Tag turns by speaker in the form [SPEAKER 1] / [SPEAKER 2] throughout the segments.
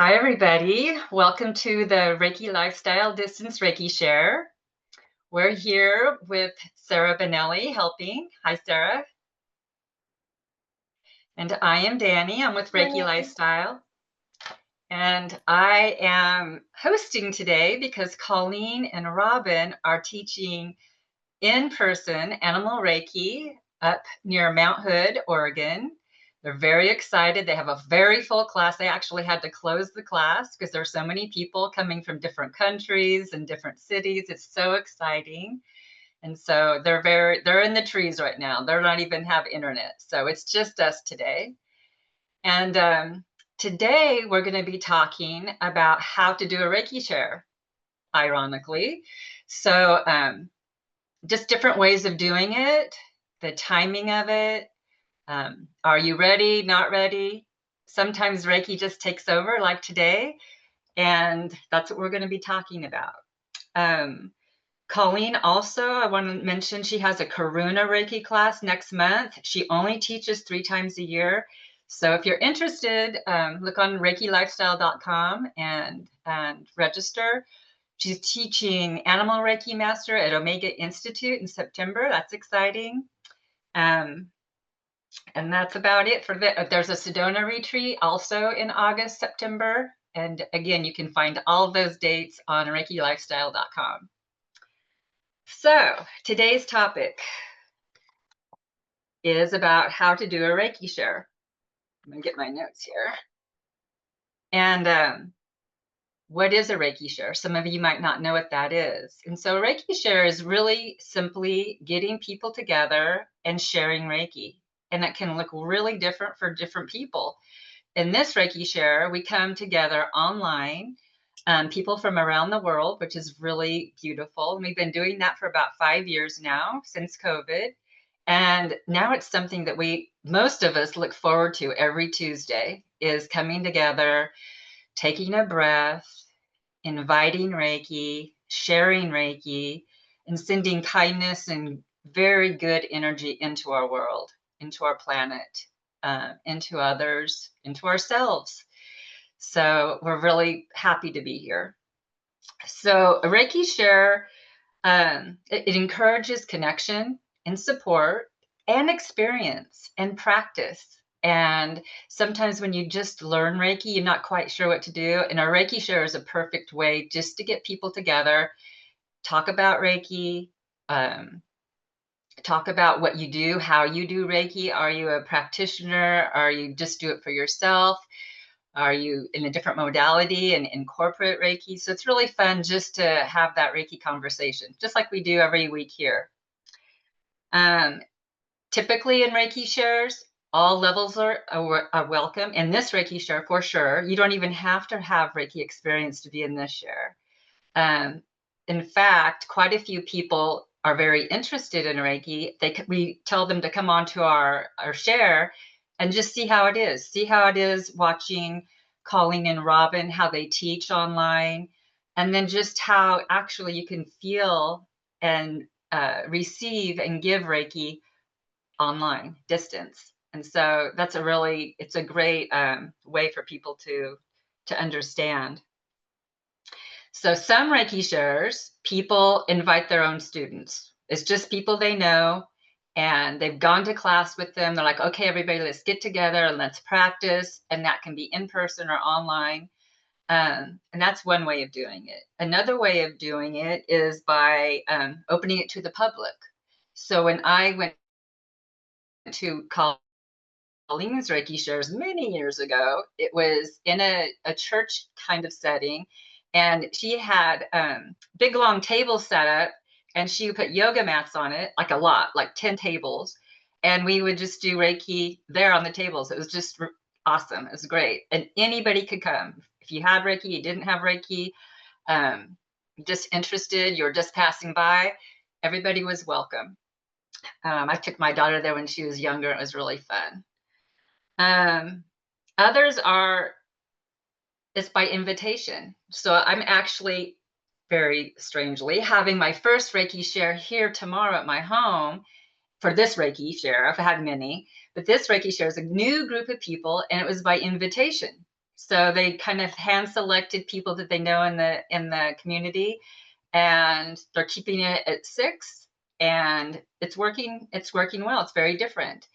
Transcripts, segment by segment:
[SPEAKER 1] Hi, everybody. Welcome to the Reiki Lifestyle Distance Reiki Share. We're here with Sarah Benelli helping. Hi, Sarah. And I am Danny. I'm with Reiki
[SPEAKER 2] Morning.
[SPEAKER 1] Lifestyle. And I am hosting today because Colleen and Robin are teaching in-person animal Reiki up near Mount Hood, Oregon. They're very excited. They have a very full class. They actually had to close the class because there's so many people coming from different countries and different cities. It's so exciting. And so they're in the trees right now. They're not even have internet. So it's just us today. And today we're going to be talking about how to do a Reiki share, ironically. So just different ways of doing it, the timing of it. Are you ready? Not ready? Sometimes Reiki just takes over, like today, and that's what we're going to be talking about. Colleen also, I want to mention, she has a Karuna Reiki class next month. She only teaches 3 times a year. So if you're interested, look on ReikiLifestyle.com and register. She's teaching Animal Reiki Master at Omega Institute in September. That's exciting. And that's about it for there's a Sedona retreat also in August, September. And again, you can find all those dates on ReikiLifestyle.com. So today's topic is about how to do a Reiki share. I'm gonna get my notes here. And what is a Reiki share? Some of you might not know what that is. And so Reiki share is really simply getting people together and sharing Reiki. And it can look really different for different people. In this Reiki share, we come together online, people from around the world, which is really beautiful. And we've been doing that for about 5 years now, since COVID. And now it's something that most of us look forward to every Tuesday, is coming together, taking a breath, inviting Reiki, sharing Reiki, and sending kindness and very good energy into our world, into our planet, into others, into ourselves. So we're really happy to be here. So a Reiki share, it encourages connection and support and experience and practice. And sometimes when you just learn Reiki, you're not quite sure what to do. And a Reiki share is a perfect way just to get people together, talk about Reiki, um, talk about what you do, how you do Reiki. Are you a practitioner? Are you just do it for yourself? Are you in a different modality and incorporate Reiki? So it's really fun just to have that Reiki conversation, just like we do every week here. Typically in Reiki shares, all levels are welcome. In this Reiki share, for sure, you don't even have to have Reiki experience to be in this share. In fact, quite a few people are very interested in Reiki. We tell them to come on to our share and just see how it is. See how it is watching Colleen and Robin, how they teach online, and then just how actually you can feel and receive and give Reiki online, distance. And so it's a great way for people to understand. So some Reiki shares, people invite their own students. It's just people they know, and they've gone to class with them. They're like, okay, everybody, let's get together and let's practice. And that can be in person or online. And that's one way of doing it. Another way of doing it is by opening it to the public. So when I went to Colleen's Reiki shares many years ago, it was in a church kind of setting. And she had big long tables set up, and she put yoga mats on it, like a lot, like 10 tables. And we would just do Reiki there on the tables. It was just awesome. It was great. And anybody could come. If you had Reiki, you didn't have Reiki, just interested, you're just passing by, everybody was welcome. I took my daughter there when she was younger. It was really fun. Others are, it's by invitation. So I'm actually, very strangely, having my first Reiki share here tomorrow at my home for this Reiki share. I've had many, but this Reiki share is a new group of people, and it was by invitation. So they kind of hand selected people that they know in the community, and they're keeping it at 6, and it's working well. It's very different.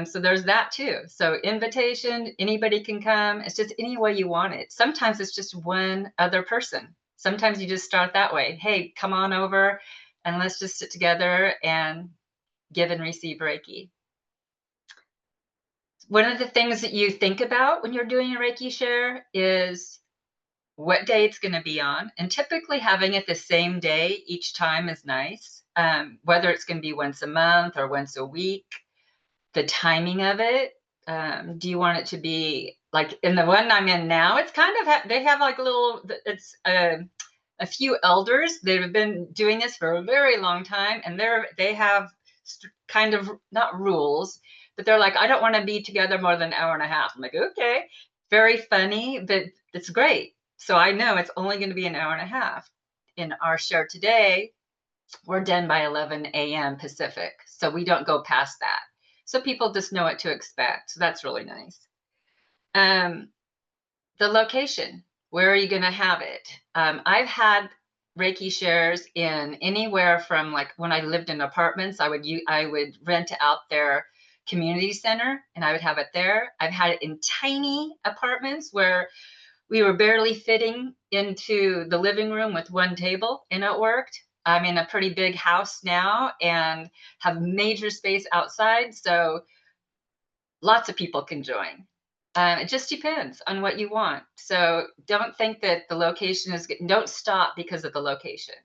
[SPEAKER 1] So there's that too. So invitation, anybody can come. It's just any way you want it. Sometimes it's just one other person. Sometimes you just start that way. Hey, come on over and let's just sit together and give and receive Reiki. One of the things that you think about when you're doing a Reiki share is what day it's going to be on. And typically having it the same day each time is nice. Whether it's going to be once a month or once a week, the timing of it. Do you want it to be like in the one I'm in now? It's kind of, they have like a little, it's a few elders. They've been doing this for a very long time, and they have kind of not rules, but they're like, I don't want to be together more than an hour and a half. I'm like, okay, very funny, but it's great. So I know it's only going to be an hour and a half. In our share today, we're done by 11 a.m. Pacific, so we don't go past that. So people just know what to expect. So that's really nice. The location, where are you going to have it? I've had Reiki shares in anywhere from, like when I lived in apartments, I would rent out their community center and I would have it there. I've had it in tiny apartments where we were barely fitting into the living room with one table, and it worked. I'm in a pretty big house now and have major space outside, so lots of people can join. It just depends on what you want. So don't think that the location is, don't stop because of the location.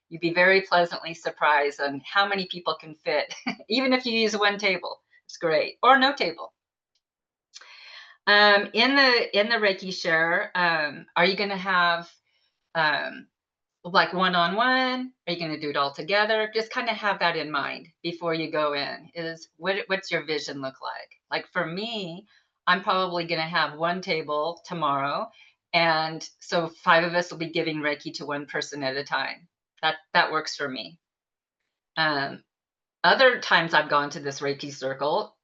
[SPEAKER 1] You'd be very pleasantly surprised on how many people can fit, even if you use one table. It's great, or no table. In the Reiki share, are you going to have like one-on-one? Are you going to do it all together? Just kind of have that in mind before you go in. Is what's your vision look like? Like for me, I'm probably going to have one table tomorrow, and so 5 of us will be giving Reiki to one person at a time. That works for me. Other times I've gone to this Reiki circle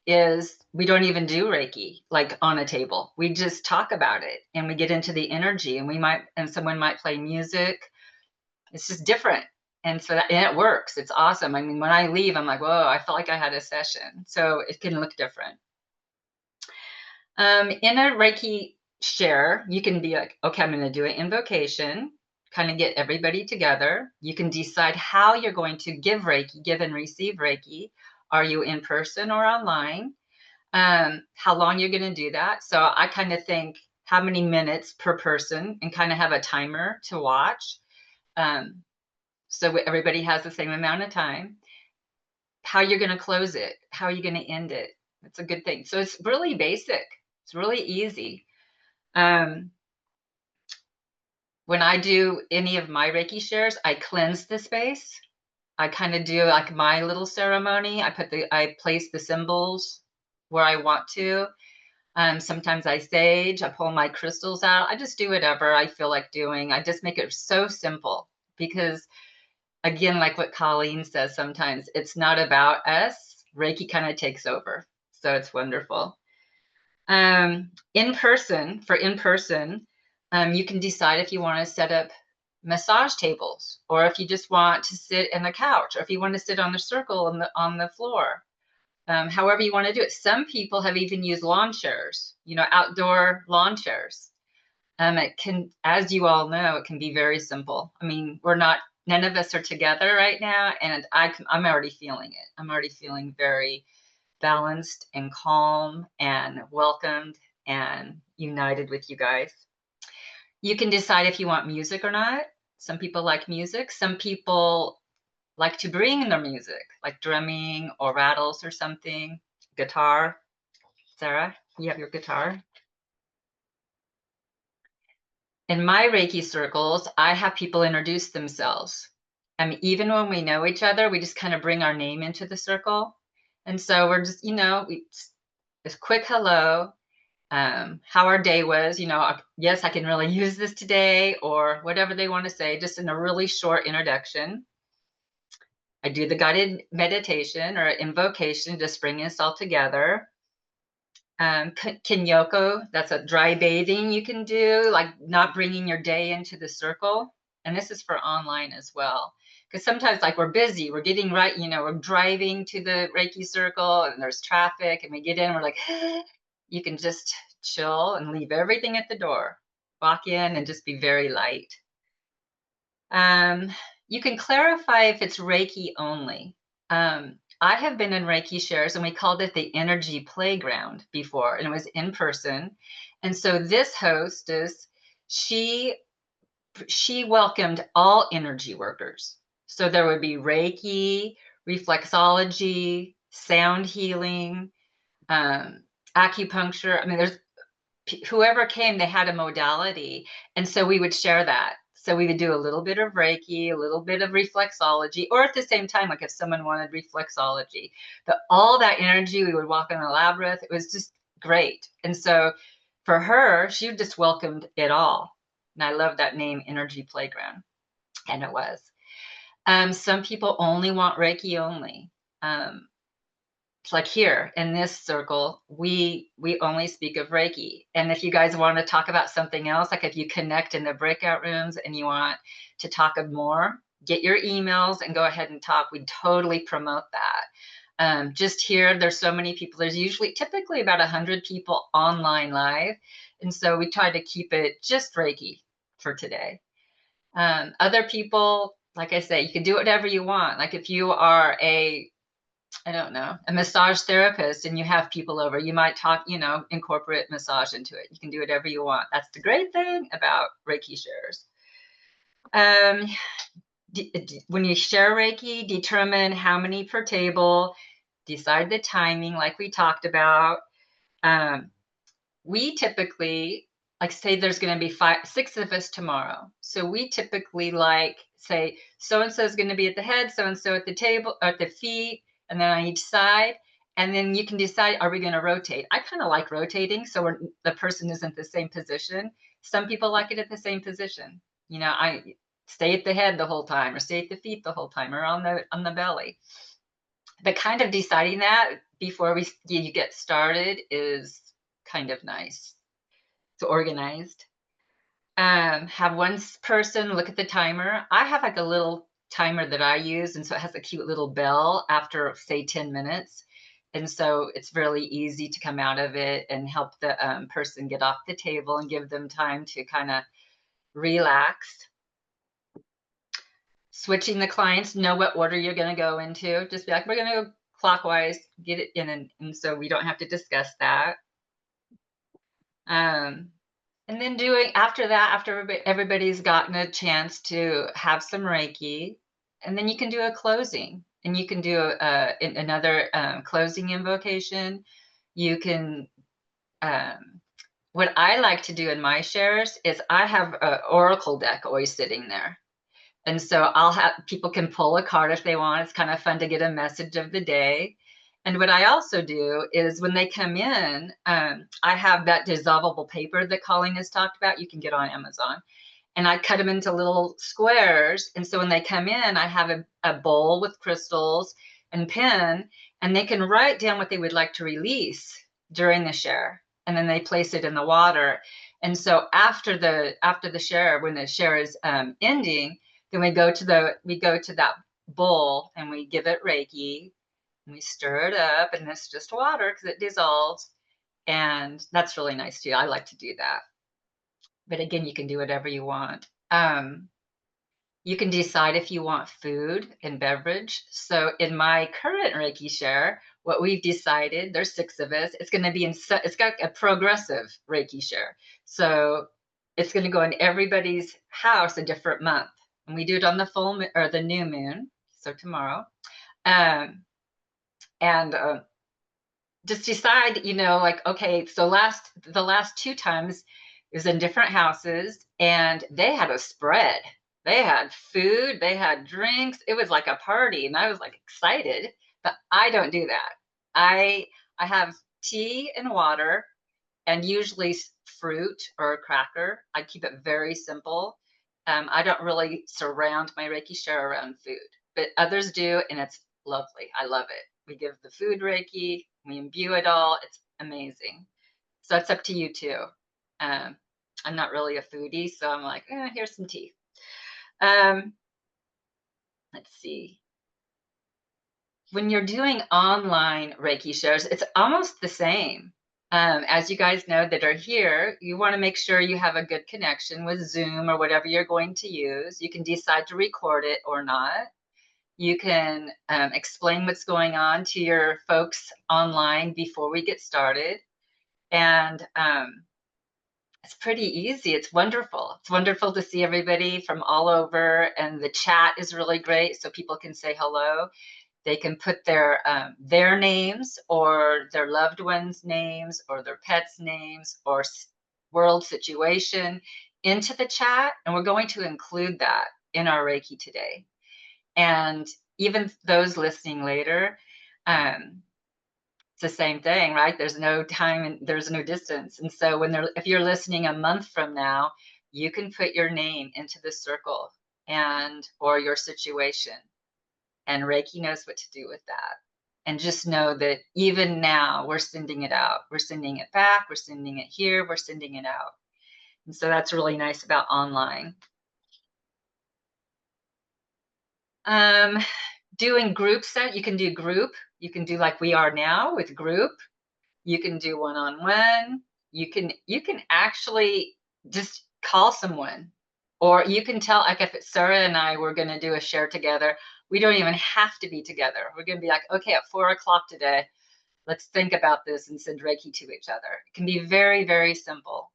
[SPEAKER 1] is we don't even do Reiki like on a table. We just talk about it and we get into the energy, and someone might play music. It's just different. And so and it works. It's awesome. I mean, when I leave, I'm like, whoa, I felt like I had a session. So it can look different. In a Reiki share, you can be like, okay, I'm going to do an invocation, kind of get everybody together. You can decide how you're going to give and receive Reiki. Are you in person or online? How long you're going to do that. So I kind of think how many minutes per person and kind of have a timer to watch. So everybody has the same amount of time. How you're going to close it. How are you going to end it? It's a good thing. So it's really basic. It's really easy. When I do any of my Reiki shares, I cleanse the space. I kind of do like my little ceremony. I place the symbols where I want to. Sometimes I sage, I pull my crystals out. I just do whatever I feel like doing. I just make it so simple because, again, like what Colleen says sometimes, it's not about us. Reiki kind of takes over. So it's wonderful. In person, you can decide if you want to set up massage tables, or if you just want to sit in the couch, or if you want to sit on the circle on the floor. However you want to do it. Some people have even used lawn chairs, outdoor lawn chairs. It can, as you all know, it can be very simple. I mean, none of us are together right now, and I'm already feeling it. I'm already feeling very balanced and calm and welcomed and united with you guys. You can decide if you want music or not. Some people like music. Some people like to bring their music, like drumming or rattles or something. Guitar. Sarah, you have your guitar. In my Reiki circles, I have people introduce themselves. Even when we know each other, we just kind of bring our name into the circle. And so we're just, this quick hello, how our day was, yes, I can really use this today, or whatever they want to say, just in a really short introduction. I do the guided meditation or invocation, just bringing us all together. Kinyoko, that's a dry bathing you can do, like not bringing your day into the circle. And this is for online as well. Because sometimes, like, we're busy, we're getting right, we're driving to the Reiki circle and there's traffic, and we get in, we're like, you can just chill and leave everything at the door. Walk in and just be very light. You can clarify if it's Reiki only. I have been in Reiki Shares, and we called it the Energy Playground before, and it was in person. And so this hostess, she welcomed all energy workers. So there would be Reiki, reflexology, sound healing, acupuncture. I mean, there's whoever came, they had a modality. And so we would share that. So we would do a little bit of Reiki, a little bit of reflexology, or at the same time, like if someone wanted reflexology, but all that energy, we would walk in a labyrinth. It was just great. And so for her, she just welcomed it all. And I love that name, Energy Playground. And it was. Some people only want Reiki only. Like here in this circle, we only speak of Reiki. And if you guys want to talk about something else, like if you connect in the breakout rooms and you want to talk more, get your emails and go ahead and talk. We totally promote that. Just here, there's so many people. There's typically about 100 people online live. And so we try to keep it just Reiki for today. Other people, like I say, you can do whatever you want. Like if you are I don't know, a massage therapist and you have people over, you might talk, incorporate massage into it. You can do whatever you want. That's the great thing about Reiki Shares. When you share Reiki, determine how many per table, decide the timing like we talked about. We typically, like, say there's going to be 6 of us tomorrow. So we typically say, so-and-so is going to be at the head, so-and-so at the table, at the feet, and then on each side. And then you can decide, are we going to rotate? I kind of like rotating, so the person isn't the same position. Some people like it at the same position. I stay at the head the whole time, or stay at the feet the whole time, or on the belly. But kind of deciding that before you get started is kind of nice. It's organized. Have one person look at the timer. I have like a little timer that I use, and so it has a cute little bell after, say, 10 minutes. And so it's really easy to come out of it and help the person get off the table and give them time to kind of relax. Switching the clients, know what order you're going to go into. Just be like, we're going to go clockwise, get it in, and so we don't have to discuss that. And then after everybody's gotten a chance to have some Reiki, and then you can do a closing, and you can do another closing invocation. You can, what I like to do in my shares is I have an oracle deck always sitting there. And so I'll have people can pull a card if they want. It's kind of fun to get a message of the day. And what I also do is when they come in, I have that dissolvable paper that Colleen has talked about. You can get on Amazon. And I cut them into little squares. And so when they come in, I have a bowl with crystals and pen, and they can write down what they would like to release during the share. And then they place it in the water. And so after the share, when the share is ending, then we go to that bowl and we give it Reiki. And we stir it up, and it's just water because it dissolves. And that's really nice too. I like to do that. But again, you can do whatever you want. You can decide if you want food and beverage. So in my current Reiki share, what we've decided, there's 6 of us, it's going to be it's got a progressive Reiki share. So it's going to go in everybody's house a different month. And we do it on the full moon or the new moon. So tomorrow. And just decide, like, okay, so the last 2 times it was in different houses, and they had a spread. They had food, they had drinks. It was like a party, and I was like excited. But I don't do that. I have tea and water, and usually fruit or a cracker. I keep it very simple. I don't really surround my Reiki share around food, but others do, and it's lovely. I love it. We give the food Reiki, we imbue it all. It's amazing. So it's up to you too. I'm not really a foodie, so I'm like, here's some tea. Um, let's see. When you're doing online Reiki shares, it's almost the same. As you guys know that are here, you want to make sure you have a good connection with Zoom or whatever you're going to use. You can decide to record it or not. You can explain what's going on to your folks online before we get started. And it's pretty easy. It's wonderful. It's wonderful to see everybody from all over. And the chat is really great so people can say hello. They can put their names or their loved ones' names or their pets' names or world situation into the chat. And we're going to include that in our Reiki today. And even those listening later, it's the same thing, right? There's no time and there's no distance. And so if you're listening a month from now, you can put your name into the circle or your situation. And Reiki knows what to do with that. And just know that even now we're sending it out. We're sending it back. We're sending it here. We're sending it out. And so that's really nice about online. Doing group set, you can do group. You can do like we are now with group. You can do one-on-one. You can actually just call someone, or you can tell, like if it's Sarah and I were going to do a share together, we don't even have to be together. We're going to be like, okay, at 4 o'clock today, let's think about this and send Reiki to each other. It can be very, very simple.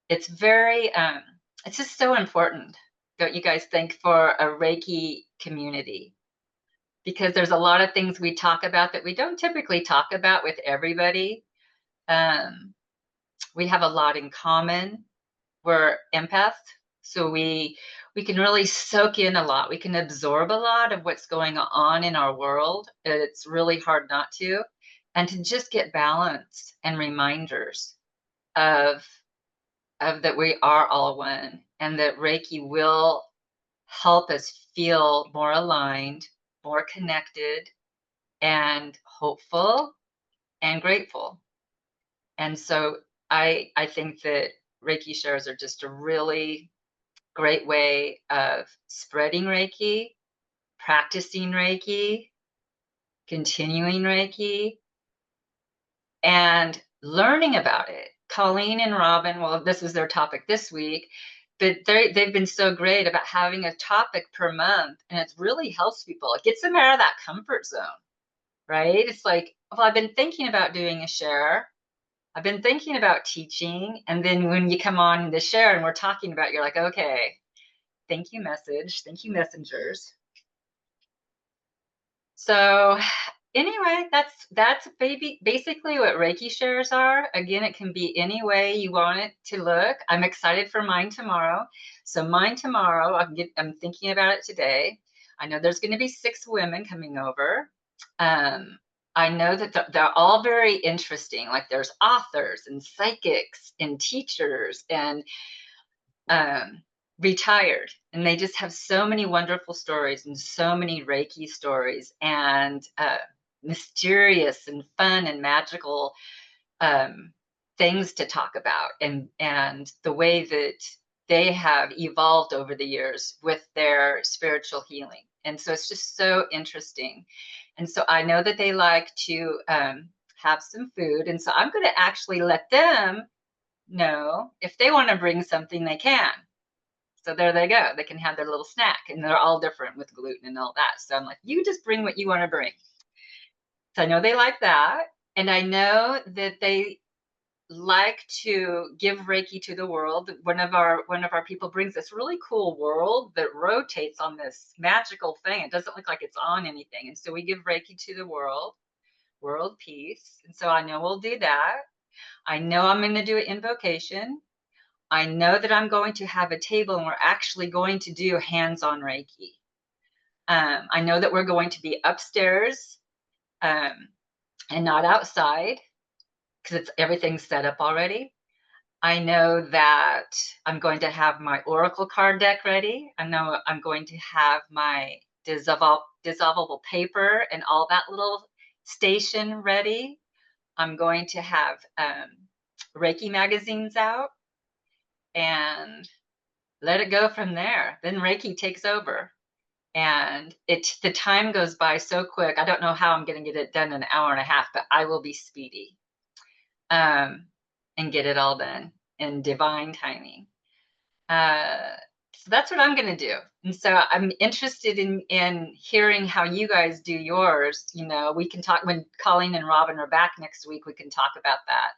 [SPEAKER 1] It's it's just so important, don't you guys think, for a Reiki community? Because there's a lot of things we talk about that we don't typically talk about with everybody. We have a lot in common. We're empaths, so we can really soak in a lot. We can absorb a lot of what's going on in our world. It's really hard not to. And to just get balance and reminders of that we are all one, and that Reiki will help us feel more aligned, more connected, and hopeful and grateful. And so I think that Reiki shares are just a really great way of spreading Reiki, practicing Reiki, continuing Reiki, and learning about it. Colleen and Robin, well, this was their topic this week, but they've been so great about having a topic per month, and it really helps people. It gets them out of that comfort zone, right? It's like, well, I've been thinking about doing a share. I've been thinking about teaching. And then when you come on the share and we're talking about, you're like, okay, thank you, message. Thank you, messengers. So anyway, that's basically what Reiki shares are. Again, it can be any way you want it to look. I'm excited for mine tomorrow. So mine tomorrow, I'm thinking about it today. I know there's going to be 6 women coming over. I know that they're all very interesting. Like there's authors and psychics and teachers and retired, and they just have so many wonderful stories and so many Reiki stories and mysterious and fun and magical things to talk about, and the way that they have evolved over the years with their spiritual healing. And so it's just so interesting. And so I know that they like to have some food. And so I'm going to actually let them know if they want to bring something, they can. So there they go. They can have their little snack, and they're all different with gluten and all that. So I'm like, you just bring what you want to bring. So I know they like that. And I know that they like to give Reiki to the world. One of our people brings this really cool world that rotates on this magical thing. It doesn't look like it's on anything. And so we give Reiki to the world peace. And so I know we'll do that. I know I'm going to do an invocation. I know that I'm going to have a table and we're actually going to do hands-on Reiki. I know that we're going to be upstairs and not outside because everything's set up already. I know that I'm going to have my oracle card deck ready. I know I'm going to have my dissolvable paper and all that little station ready. I'm going to have Reiki magazines out and let it go from there. Then Reiki takes over. And the time goes by so quick. I don't know how I'm going to get it done in an hour and a half, but I will be speedy and get it all done in divine timing. So that's what I'm going to do. And so I'm interested in hearing how you guys do yours. You know, we can talk when Colleen and Robin are back next week. We can talk about that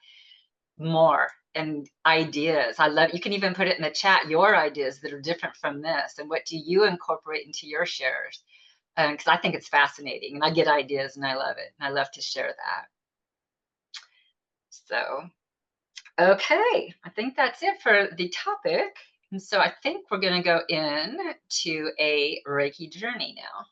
[SPEAKER 1] more and ideas. I love, you can even put it in the chat, your ideas that are different from this, and what do you incorporate into your shares? Because I think it's fascinating and I get ideas and I love it. And I love to share that. So, okay, I think that's it for the topic. And so I think we're going to go in to a Reiki journey now.